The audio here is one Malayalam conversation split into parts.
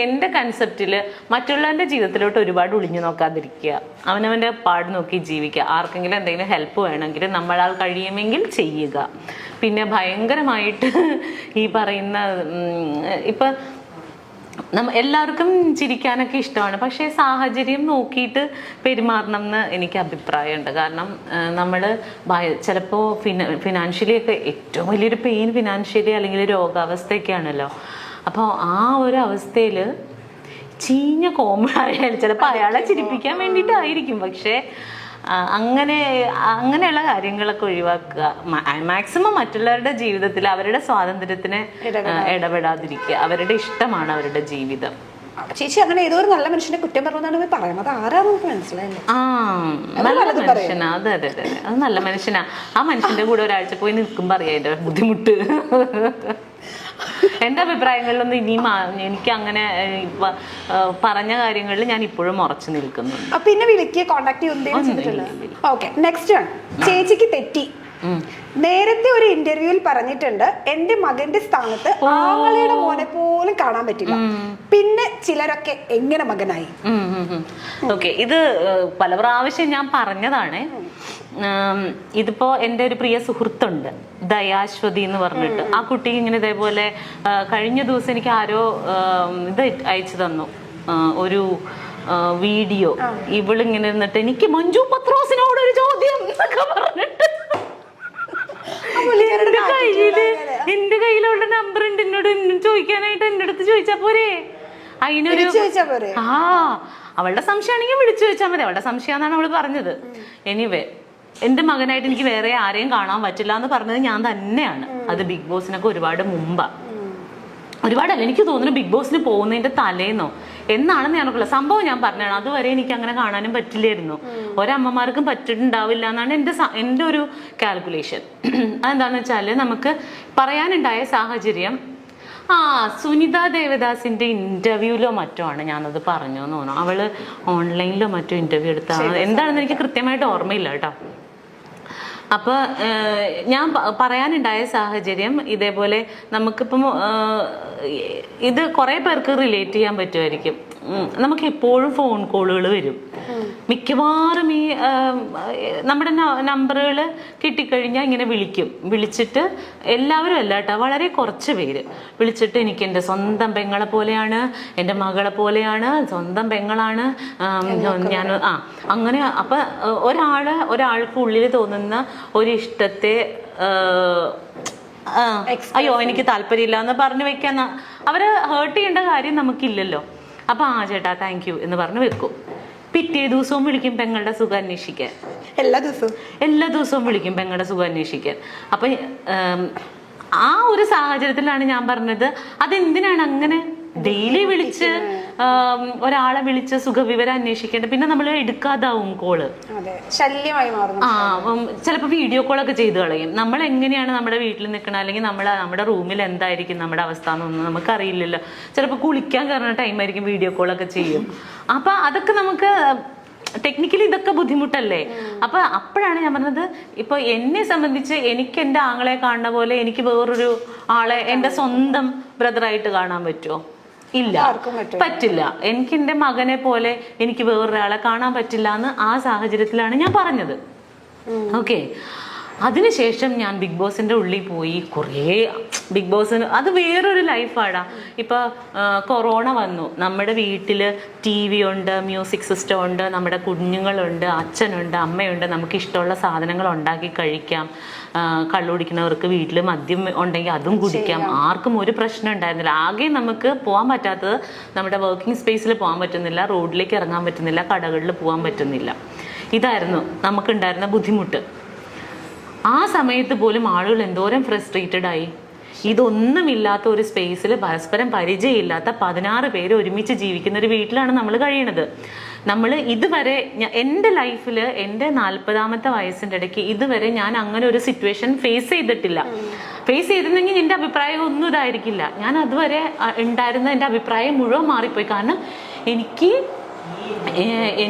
എന്റെ കൺസെപ്റ്റില് മറ്റുള്ളവന്റെ ജീവിതത്തിലോട്ട് ഒരുപാട് ഒളിഞ്ഞു നോക്കാതിരിക്കുക, അവനവന്റെ പാട് നോക്കി ജീവിക്കുക. ആർക്കെങ്കിലും എന്തെങ്കിലും ഹെൽപ്പ് വേണമെങ്കിൽ നമ്മളാൽ കഴിയുമെങ്കിൽ ചെയ്യുക. പിന്നെ ഭയങ്കരമായിട്ട് ഈ പറയുന്ന ഇപ്പൊ എല്ലാവർക്കും ചിരിക്കാനൊക്കെ ഇഷ്ടമാണ്, പക്ഷേ സാഹചര്യം നോക്കിയിട്ട് പെരുമാറണം എന്ന് എനിക്ക് അഭിപ്രായമുണ്ട്. കാരണം നമ്മൾ ചിലപ്പോൾ ഫിനാൻഷ്യലി ഒക്കെ ഏറ്റവും വലിയൊരു പെയിൻ ഫിനാൻഷ്യലി അല്ലെങ്കിൽ രോഗാവസ്ഥയൊക്കെയാണല്ലോ. അപ്പോൾ ആ ഒരു അവസ്ഥയിൽ ചീഞ്ഞ കോമഡി ചിലപ്പോൾ അയാളെ ചിരിപ്പിക്കാൻ വേണ്ടിയിട്ടായിരിക്കും, പക്ഷേ അങ്ങനെയുള്ള കാര്യങ്ങളൊക്കെ ഒഴിവാക്കുക. മാക്സിമം മറ്റുള്ളവരുടെ ജീവിതത്തിൽ അവരുടെ സ്വാതന്ത്ര്യത്തിന് ഇടപെടാതിരിക്കുക. അവരുടെ ഇഷ്ടമാണ് അവരുടെ ജീവിതം. ചേച്ചി അങ്ങനെ ഏതോ ഒരു നല്ല മനുഷ്യനെ കുറ്റം പറഞ്ഞാണ് പറയുന്നത്. ആരാന്ന് മനസ്സിലായില്ലേ? നല്ല മനുഷ്യനാ, അതെ അതെ അതെ, അത് നല്ല മനുഷ്യനാ. ആ മനുഷ്യന്റെ കൂടെ ഒരാഴ്ച പോയി നിൽക്കുമ്പോ അറിയാം അതിന്റെ ബുദ്ധിമുട്ട്. എന്റെ അഭിപ്രായങ്ങളിലൊന്നും ഇനിയും എനിക്ക് അങ്ങനെ പറഞ്ഞ കാര്യങ്ങളിൽ ഞാൻ ഇപ്പോഴും ഉറച്ചു നിൽക്കുന്നുണ്ട്. പിന്നെ വിളിക്കുക, കോണ്ടാക്ട് ചെയ്യുന്നില്ല. ഓക്കെ, നെക്സ്റ്റ് ആണ് ചേച്ചിക്ക് തെറ്റി. നേരത്തെ ഒരു ഇന്റർവ്യൂവിൽ പറഞ്ഞിട്ടുണ്ട്, എന്റെ മകന്റെ സ്ഥാനത്ത് ആങ്ങളുടെ മോനെ പോലും കാണാൻ പറ്റില്ല. പിന്നെ ചിലരൊക്കെ എങ്ങനെ മകനായി? ഓക്കെ, ഇത് പല പ്രാവശ്യം ഞാൻ പറഞ്ഞതാണ്. ഇതിപ്പോ എൻ്റെ ഒരു പ്രിയ സുഹൃത്തുണ്ട്, ദയാശ്വതി എന്ന് പറഞ്ഞിട്ട്. ആ കുട്ടി ഇങ്ങനെ ഇതേപോലെ കഴിഞ്ഞ ദിവസം എനിക്ക് ആരോ ഇത് അയച്ചു തന്നു, ഒരു വീഡിയോ. ഇവളിങ്ങനെ ഇരുന്നിട്ട് എനിക്ക് മഞ്ജു പത്രോസിനോട് ഒരു ചോദ്യം എന്നൊക്കെ പറഞ്ഞിട്ട്, എന്റെ കയ്യിലുള്ള നമ്പർ ഉണ്ട്, എന്നോട് ചോദിക്കാനായിട്ട് എന്റെ അടുത്ത് ചോദിച്ചാ പോരെ? അതിനൊരു അവളുടെ സംശയമാണെങ്കിൽ വിളിച്ചു ചോദിച്ചാൽ മതി. അവളുടെ സംശയമാണെന്നാണ് അവള് പറഞ്ഞത്. എനിവേ, എന്റെ മകനായിട്ട് എനിക്ക് വേറെ ആരെയും കാണാൻ പറ്റില്ല എന്ന് പറഞ്ഞത് ഞാൻ തന്നെയാണ്. അത് ബിഗ് ബോസിനൊക്കെ ഒരുപാട് മുമ്പാ, ഒരുപാടല്ല, എനിക്ക് തോന്നുന്നു ബിഗ് ബോസിന് പോകുന്നതിന്റെ തലേന്നോ എന്നാണെന്ന് ഞാനൊക്കെ സംഭവം ഞാൻ പറഞ്ഞാണ്. അതുവരെ എനിക്ക് അങ്ങനെ കാണാനും പറ്റില്ലായിരുന്നു. ഒരമ്മമാർക്കും പറ്റിയിട്ടുണ്ടാവില്ല എന്നാണ് എൻ്റെ ഒരു കാൽക്കുലേഷൻ. അതെന്താന്ന് വെച്ചാല് നമുക്ക് പറയാനുണ്ടായ സാഹചര്യം, സുനിത ദേവദാസിന്റെ ഇന്റർവ്യൂലോ മറ്റോ ആണ് ഞാനത് പറഞ്ഞു എന്ന് തോന്നുന്നു. അവള് ഓൺലൈനിലോ മറ്റോ ഇന്റർവ്യൂ എടുത്താണ്, എന്താണെന്ന് എനിക്ക് കൃത്യമായിട്ട് ഓർമ്മയില്ല കേട്ടോ. അപ്പൊ ഞാൻ പറയാനുണ്ടായ സാഹചര്യം ഇതേപോലെ, നമുക്കിപ്പം ഇത് കുറെ പേർക്ക് റിലേറ്റ് ചെയ്യാൻ പറ്റുമായിരിക്കും. നമുക്ക് എപ്പോഴും ഫോൺ കോളുകൾ വരും. മിക്കവാറും ഈ നമ്മുടെ നമ്പറുകൾ കിട്ടിക്കഴിഞ്ഞാൽ ഇങ്ങനെ വിളിച്ചിട്ട് എല്ലാവരും അല്ല കേട്ടോ, വളരെ കുറച്ച് പേര് വിളിച്ചിട്ട് എനിക്ക് എൻ്റെ സ്വന്തം പെങ്ങളെ പോലെയാണ്, എൻ്റെ മകളെ പോലെയാണ്, സ്വന്തം പെങ്ങളാണ് ഞാൻ അങ്ങനെ. അപ്പൊ ഒരാൾക്ക് ഉള്ളിൽ തോന്നുന്ന ഒരു ഇഷ്ടത്തെ അയ്യോ എനിക്ക് താല്പര്യമില്ല എന്ന് പറഞ്ഞു വെക്കാൻ അവരെ ഹേർട്ട് ചെയ്യേണ്ട കാര്യം നമുക്കില്ലല്ലോ. അപ്പൊ ചേട്ടാ താങ്ക് യു എന്ന് പറഞ്ഞ് വെക്കും. പിറ്റേ ദിവസവും വിളിക്കും പെങ്ങളുടെ സുഖം അന്വേഷിക്കാൻ. എല്ലാ ദിവസവും വിളിക്കും പെങ്ങളുടെ സുഖം അന്വേഷിക്കാൻ. അപ്പൊ ആ ഒരു സാഹചര്യത്തിലാണ് ഞാൻ പറഞ്ഞത്, അതെന്തിനാണ് അങ്ങനെ ഡെയിലി വിളിച്ച് ഒരാളെ വിളിച്ച് സുഖവിവരം അന്വേഷിക്കേണ്ടത്? പിന്നെ നമ്മൾ എടുക്കാതാവും കോള്, ശല്യമായി മാറും. ചിലപ്പോൾ വീഡിയോ കോളൊക്കെ ചെയ്ത് കളയും. നമ്മൾ എങ്ങനെയാണ് നമ്മുടെ വീട്ടിൽ നിൽക്കണം, അല്ലെങ്കിൽ നമ്മുടെ റൂമിൽ എന്തായിരിക്കും നമ്മുടെ അവസ്ഥ എന്നൊന്നും നമുക്കറിയില്ലല്ലോ. ചിലപ്പോൾ കുളിക്കാൻ കയറുന്ന ടൈമായിരിക്കും വീഡിയോ കോളൊക്കെ ചെയ്യും. അപ്പൊ അതൊക്കെ നമുക്ക് ടെക്നിക്കലി ഇതൊക്കെ ബുദ്ധിമുട്ടല്ലേ. അപ്പൊ അപ്പോഴാണ് ഞാൻ പറഞ്ഞത്, ഇപ്പൊ എന്നെ സംബന്ധിച്ച് എനിക്ക് എൻ്റെ ആങ്ങളെ കാണുന്ന പോലെ എനിക്ക് വേറൊരു ആളെ എൻ്റെ സ്വന്തം ബ്രദറായിട്ട് കാണാൻ പറ്റുമോ? ഇല്ല, പറ്റില്ല. എനിക്ക് എൻ്റെ മകനെ പോലെ എനിക്ക് വേറൊരാളെ കാണാൻ പറ്റില്ല എന്ന് ആ സാഹചര്യത്തിലാണ് ഞാൻ പറഞ്ഞത്. ഓക്കെ, അതിനുശേഷം ഞാൻ ബിഗ് ബോസിന്റെ ഉള്ളിൽ പോയി. കുറേ ബിഗ് ബോസിന് അത് വേറൊരു ലൈഫാടാ. ഇപ്പൊ കൊറോണ വന്നു, നമ്മുടെ വീട്ടിൽ TV ഉണ്ട്, മ്യൂസിക് സിസ്റ്റം ഉണ്ട്, നമ്മുടെ കുഞ്ഞുങ്ങളുണ്ട്, അച്ഛനുണ്ട്, അമ്മയുണ്ട്, നമുക്ക് ഇഷ്ടമുള്ള സാധനങ്ങൾ ഉണ്ടാക്കി കഴിക്കാം. കള്ളുകുടിക്കുന്നവർക്ക് വീട്ടിൽ മദ്യം ഉണ്ടെങ്കിൽ അതും കുടിക്കാം. ആർക്കും ഒരു പ്രശ്നം ഉണ്ടായിരുന്നില്ല. ആകെ നമുക്ക് പോകാൻ പറ്റാത്തത് നമ്മുടെ വർക്കിംഗ് സ്പേസിൽ പോകാൻ പറ്റുന്നില്ല, റോഡിലേക്ക് ഇറങ്ങാൻ പറ്റുന്നില്ല, കടകളിൽ പോകാൻ പറ്റുന്നില്ല. ഇതായിരുന്നു നമുക്കുണ്ടായിരുന്ന ബുദ്ധിമുട്ട്. ആ സമയത്ത് പോലും ആളുകൾ എന്തോരം ഫ്രസ്ട്രേറ്റഡ് ആയി. ഇതൊന്നുമില്ലാത്ത ഒരു സ്പേസിൽ പരസ്പരം പരിചയമില്ലാത്ത 16 പേര് ഒരുമിച്ച് ജീവിക്കുന്ന ഒരു വീട്ടിലാണ് നമ്മൾ കഴിയണത്. നമ്മൾ ഇതുവരെ എൻ്റെ ലൈഫിൽ എൻ്റെ 40ാമത്തെ വയസ്സിൻ്റെ ഇടയ്ക്ക് ഇതുവരെ ഞാൻ അങ്ങനെ ഒരു സിറ്റുവേഷൻ ഫേസ് ചെയ്തിട്ടില്ല. ഫേസ് ചെയ്തിരുന്നെങ്കിൽ എൻ്റെ അഭിപ്രായം ഒന്നും ഇതായിരിക്കില്ല. ഞാൻ അതുവരെ ഉണ്ടായിരുന്ന എൻ്റെ അഭിപ്രായം മുഴുവൻ മാറിപ്പോയി. കാരണം എനിക്ക്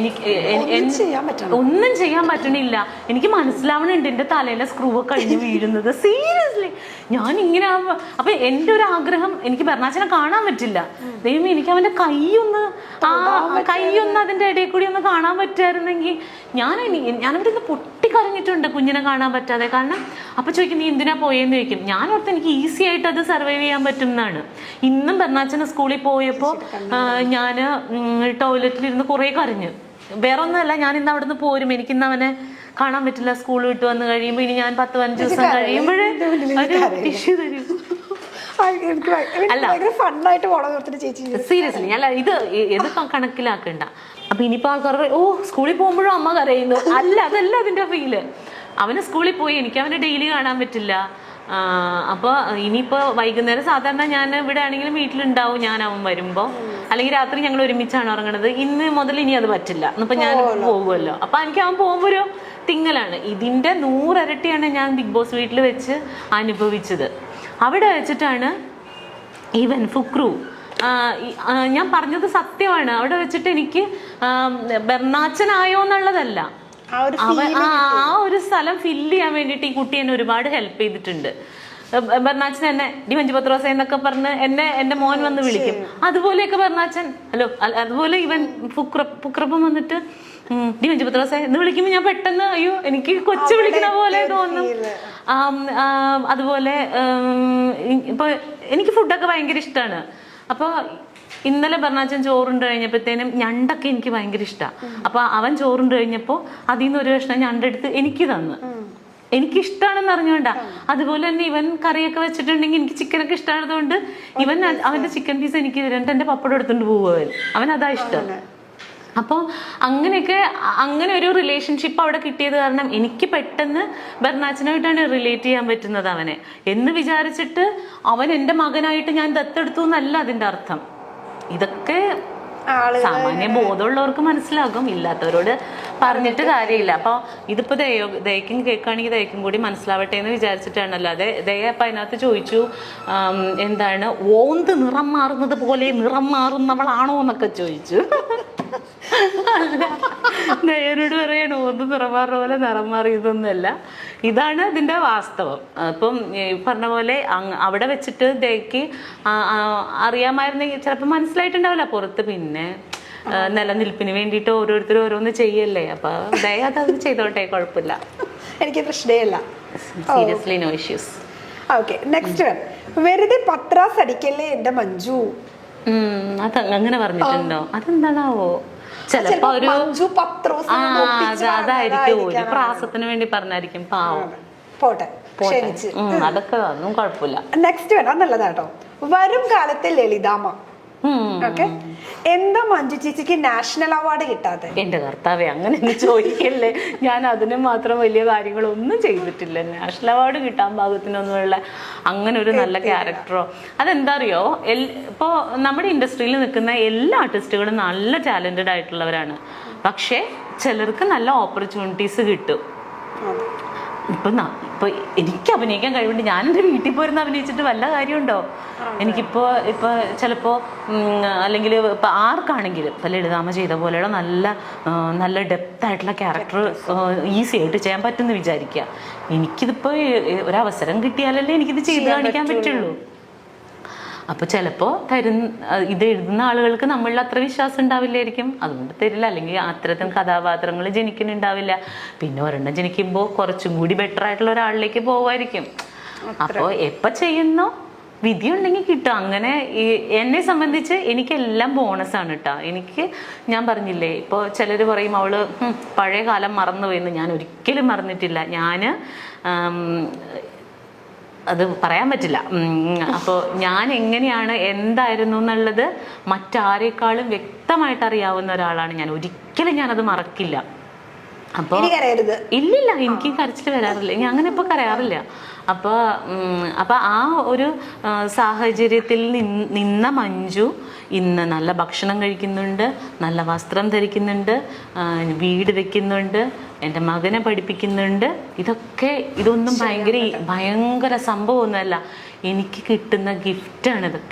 ഒന്നും ചെയ്യാൻ പറ്റണില്ല. എനിക്ക് മനസ്സിലാവണുണ്ട് എൻ്റെ തലയിലെ സ്ക്രൂ ഒക്കെ കഴിഞ്ഞ് വീഴുന്നത്. സീരിയസ്ലി ഞാൻ ഇങ്ങനെ. അപ്പൊ എൻ്റെ ഒരു ആഗ്രഹം, എനിക്ക് ബെർണാച്ചനെ കാണാൻ പറ്റില്ല. ദൈവം, എനിക്ക് അവന്റെ കൈയൊന്ന് അതിന്റെ ഇടയിൽ കൂടി ഒന്ന് കാണാൻ പറ്റുമായിരുന്നെങ്കിൽ ഞാനിവിടെ നിന്ന് പൊട്ടിക്കരഞ്ഞിട്ടുണ്ട് കുഞ്ഞിനെ കാണാൻ പറ്റാതെ. കാരണം അപ്പൊ ചോദിക്കും നീ എന്തിനാ പോയെന്ന് ചോദിക്കും. ഞാൻ ഓർത്ത് എനിക്ക് ഈസി ആയിട്ട് അത് സർവൈവ് ചെയ്യാൻ പറ്റും എന്നാണ്. ഇന്നും ബെർണാച്ചന് സ്കൂളിൽ പോയപ്പോ ഞാൻ ടോയ്ലറ്റിലിരുന്ന് കുറെ കരഞ്ഞു. വേറെ ഒന്നുമല്ല, ഞാൻ ഇന്ന് അവിടെ നിന്ന് പോരും, എനിക്കിന്ന് അവനെ കാണാൻ പറ്റില്ല. സ്കൂൾ വിട്ട് വന്ന് കഴിയുമ്പോ ഇനി ഞാൻ 10-15 ദിവസം കഴിയുമ്പോഴേ ടിഷ്യൂ തരും. സീരിയസ്ലി അല്ല, ഇത് കണക്കിലാക്കണ്ട. അപ്പൊ ഇനിയിപ്പോ ആൾക്കാർ ഓ സ്കൂളിൽ പോകുമ്പോഴും അമ്മ കരയുന്നു. അല്ല, അതല്ല അതിന്റെ ഫീല്. അവന് സ്കൂളിൽ പോയി എനിക്ക് അവനെ ഡെയിലി കാണാൻ പറ്റില്ല. അപ്പൊ ഇനിയിപ്പോ വൈകുന്നേരം സാധാരണ ഞാൻ ഇവിടെ ആണെങ്കിലും വീട്ടിലുണ്ടാവും ഞാൻ അവൻ വരുമ്പോ, അല്ലെങ്കിൽ രാത്രി ഞങ്ങൾ ഒരുമിച്ചാണ് ഉറങ്ങണത്. ഇന്ന് മുതൽ ഇനി അത് പറ്റില്ല. ഇന്നിപ്പോ ഞാൻ പോകുമല്ലോ. അപ്പൊ എനിക്ക് അവൻ പോകുമ്പോ ഒരു തിങ്ങലാണ്. ഇതിന്റെ 100 ഇരട്ടിയാണ് ഞാൻ ബിഗ് ബോസ് വീട്ടിൽ വെച്ച് അനുഭവിച്ചത്. അവിടെ വെച്ചിട്ടാണ് ഈവൻ ഫുക്രു, ഞാൻ പറഞ്ഞത് സത്യമാണ്, അവിടെ വെച്ചിട്ട് എനിക്ക് ബെർണാച്ചനായോ എന്നുള്ളതല്ല, ആ ഒരു സ്ഥലം ഫില്ല് ചെയ്യാൻ വേണ്ടിയിട്ട് ഈ കുട്ടി എന്നെ ഒരുപാട് ഹെൽപ്പ് ചെയ്തിട്ടുണ്ട്. ബെർണാച്ചൻ എന്നെ ഡി മഞ്ജു പത്രോസ എന്നൊക്കെ പറഞ്ഞ് എന്റെ മോൻ വന്ന് വിളിക്കും. അതുപോലെയൊക്കെ ബെർണാച്ചൻ ഹലോ, അതുപോലെ ഇവൻ ഫുക്രപ്പം വന്നിട്ട് ഡി മഞ്ജു പത്രോസ എന്ന് വിളിക്കുമ്പോൾ ഞാൻ പെട്ടെന്ന് അയ്യോ എനിക്ക് കൊച്ചു വിളിക്കണ പോലെ തോന്നും. അതുപോലെ ഇപ്പൊ എനിക്ക് ഫുഡൊക്കെ ഭയങ്കര ഇഷ്ടമാണ്. അപ്പൊ ഇന്നലെ ബെർണാച്ചൻ ചോറുണ്ട് കഴിഞ്ഞപ്പോഴത്തേനും ഞണ്ടൊക്കെ എനിക്ക് ഭയങ്കര ഇഷ്ടമാണ്. അപ്പൊ അവൻ ചോറുണ്ട് കഴിഞ്ഞപ്പോ അതിൽ നിന്ന് ഒരു കഷ്ണം ഞണ്ടെടുത്ത് എനിക്ക് തന്നു. എനിക്കിഷ്ടമാണെന്ന് അറിഞ്ഞോണ്ടാ. അതുപോലെ തന്നെ ഇവൻ കറിയൊക്കെ വെച്ചിട്ടുണ്ടെങ്കിൽ എനിക്ക് ചിക്കനൊക്കെ ഇഷ്ടമായതുകൊണ്ട് ഇവൻ അവന്റെ ചിക്കൻ പീസ് എനിക്ക് തരുന്നുണ്ട്. എന്റെ പപ്പടം എടുത്തോണ്ട് പോവും. അവൻ അതാ ഇഷ്ടം. അപ്പോൾ അങ്ങനെ ഒരു റിലേഷൻഷിപ്പ് അവിടെ കിട്ടിയത് കാരണം എനിക്ക് പെട്ടെന്ന് ബെർണാച്ചനായിട്ടാണ് റിലേറ്റ് ചെയ്യാൻ പറ്റുന്നത് അവനെ എന്ന് വിചാരിച്ചിട്ട്. അവൻ എൻ്റെ മകനായിട്ട് ഞാൻ ദത്തെടുത്തു എന്നല്ല അതിൻ്റെ അർത്ഥം. ഇതൊക്കെ സാമാന്യ ബോധമുള്ളവർക്ക് മനസ്സിലാകും, ഇല്ലാത്തവരോട് പറഞ്ഞിട്ട് കാര്യമില്ല. അപ്പൊ ഇതിപ്പോ ദയക്കും കേൾക്കുകയാണെങ്കിൽ ദയക്കും കൂടി മനസ്സിലാവട്ടെ എന്ന് വിചാരിച്ചിട്ടാണല്ലോ. ദയ അപ്പൊ അതിനകത്ത് ചോദിച്ചു എന്താണ് ഓന്ത് നിറം മാറുന്നത് പോലെ നിറം മാറുന്നവളാണോ എന്നൊക്കെ ചോദിച്ചു. ദയനോട് പറയണ ഓന്ത് നിറം മാറുന്ന പോലെ നിറം മാറിയതൊന്നുമല്ല, ഇതാണ് ഇതിന്റെ വാസ്തവം. അപ്പം പറഞ്ഞ പോലെ അവിടെ വെച്ചിട്ട് ദയക്ക് അറിയാമായിരുന്നെങ്കിൽ ചിലപ്പോൾ മനസ്സിലായിട്ടുണ്ടാവില്ല പുറത്ത്. പിന്നെ നിലനിൽപ്പിന് വേണ്ടിയിട്ട് ഓരോരുത്തരും ഓരോന്ന് ചെയ്യല്ലേ. അപ്പൊ ദയ അത് ചെയ്തോട്ടെ, കുഴപ്പമില്ല, എനിക്ക് പ്രശ്നമില്ല. Seriously no issues. Okay, next വെറുതെ പത്രാസ് അടിക്കല്ലേ എന്റെ മഞ്ജു. അത് അങ്ങനെ പറഞ്ഞിട്ടുണ്ടോ? അതെന്താണാവോ? ചിലപ്പോ ഒരു അതായിരിക്കും, ഒരു പ്രാസത്തിന് വേണ്ടി പറഞ്ഞായിരിക്കും. പാവം, പോട്ടെ, അതൊക്കെ ഒന്നും കുഴപ്പമില്ല. നെക്സ്റ്റ് വേണം, നല്ലതാട്ടോ. വരും കാലത്തെ ലളിതാമ്മ. എന്താ മഞ്ജു ചേച്ചിക്ക് നാഷണൽ അവാർഡ് കിട്ടാതെ? എന്റെ കർത്താവേ, അങ്ങനെ ചോദിക്കല്ലേ. ഞാൻ അതിന് മാത്രം വലിയ കാര്യങ്ങളൊന്നും ചെയ്തിട്ടില്ല. നാഷണൽ അവാർഡ് കിട്ടാൻ പാകത്തിനൊന്നുമുള്ള അങ്ങനെ ഒരു നല്ല ക്യാരക്ടറോ. അതെന്താ അറിയോ, ഇപ്പോ നമ്മുടെ ഇൻഡസ്ട്രിയിൽ നിൽക്കുന്ന എല്ലാ ആർട്ടിസ്റ്റുകളും നല്ല ടാലന്റഡ് ആയിട്ടുള്ളവരാണ്. പക്ഷെ ചിലർക്ക് നല്ല ഓപ്പർച്യൂണിറ്റീസ് കിട്ടും. ഇപ്പൊ എനിക്ക് അഭിനയിക്കാൻ കഴിവുണ്ട്. ഞാൻ എൻ്റെ വീട്ടിൽ പോയിരുന്ന് അഭിനയിച്ചിട്ട് വല്ല കാര്യമുണ്ടോ? എനിക്കിപ്പോ ചിലപ്പോ അല്ലെങ്കിൽ ഇപ്പൊ ആർക്കാണെങ്കിലും ഇപ്പൊ ലളിതാമ്മ ചെയ്ത പോലെയുള്ള നല്ല ഡെപ്ത് ആയിട്ടുള്ള ക്യാരക്ടർ ഈസി ആയിട്ട് ചെയ്യാൻ പറ്റുമെന്ന് വിചാരിക്കുക. എനിക്കിതിപ്പോ ഒരവസരം കിട്ടിയാലല്ലേ എനിക്കിത് ചെയ്ത് കാണിക്കാൻ പറ്റുള്ളൂ. അപ്പൊ ചിലപ്പോ ഇത് എഴുതുന്ന ആളുകൾക്ക് നമ്മളിൽ അത്ര വിശ്വാസം ഉണ്ടാവില്ലായിരിക്കും, അതുകൊണ്ട് തരില്ല. അല്ലെങ്കിൽ അത്തരത്തിൽ കഥാപാത്രങ്ങൾ ജനിക്കുന്നുണ്ടാവില്ല. പിന്നെ ഒരെണ്ണം ജനിക്കുമ്പോൾ കുറച്ചും കൂടി ബെറ്റർ ആയിട്ടുള്ള ഒരാളിലേക്ക് പോവായിരിക്കും. അപ്പോൾ എപ്പോൾ ചെയ്യുന്നോ വിധി ഉണ്ടെങ്കിൽ കിട്ടും. അങ്ങനെ എന്നെ സംബന്ധിച്ച് എനിക്കെല്ലാം ബോണസാണ് കേട്ടോ. ഞാൻ പറഞ്ഞില്ലേ, ഇപ്പോൾ ചിലർ പറയും അവള് പഴയ കാലം മറന്നുപോയെന്ന്. ഞാൻ ഒരിക്കലും മറന്നിട്ടില്ല. അത് പറയാൻ പറ്റില്ല. അപ്പോൾ ഞാൻ എങ്ങനെയാണ് എന്തായിരുന്നു എന്നുള്ളത് മറ്റാരേക്കാളും വ്യക്തമായിട്ട് അറിയാവുന്ന ഒരാളാണ് ഞാൻ. ഒരിക്കലും ഞാനത് മറക്കില്ല. അപ്പോൾ ഇല്ലില്ല, എനിക്ക് കരച്ചിൽ വരാറില്ല. ഞാൻ അങ്ങനെ ഇപ്പോൾ കരയാറില്ല. അപ്പോൾ ആ ഒരു സാഹചര്യത്തിൽ നിന്ന മഞ്ജു ഇന്ന് നല്ല ഭക്ഷണം കഴിക്കുന്നുണ്ട്, നല്ല വസ്ത്രം ധരിക്കുന്നുണ്ട്, വീട് വെക്കുന്നുണ്ട്, എൻ്റെ മകനെ പഠിപ്പിക്കുന്നുണ്ട്. ഇതൊന്നും ഭയങ്കര സംഭവമൊന്നുമല്ല. എനിക്ക് കിട്ടുന്ന ഗിഫ്റ്റാണ് ഇതൊക്കെ.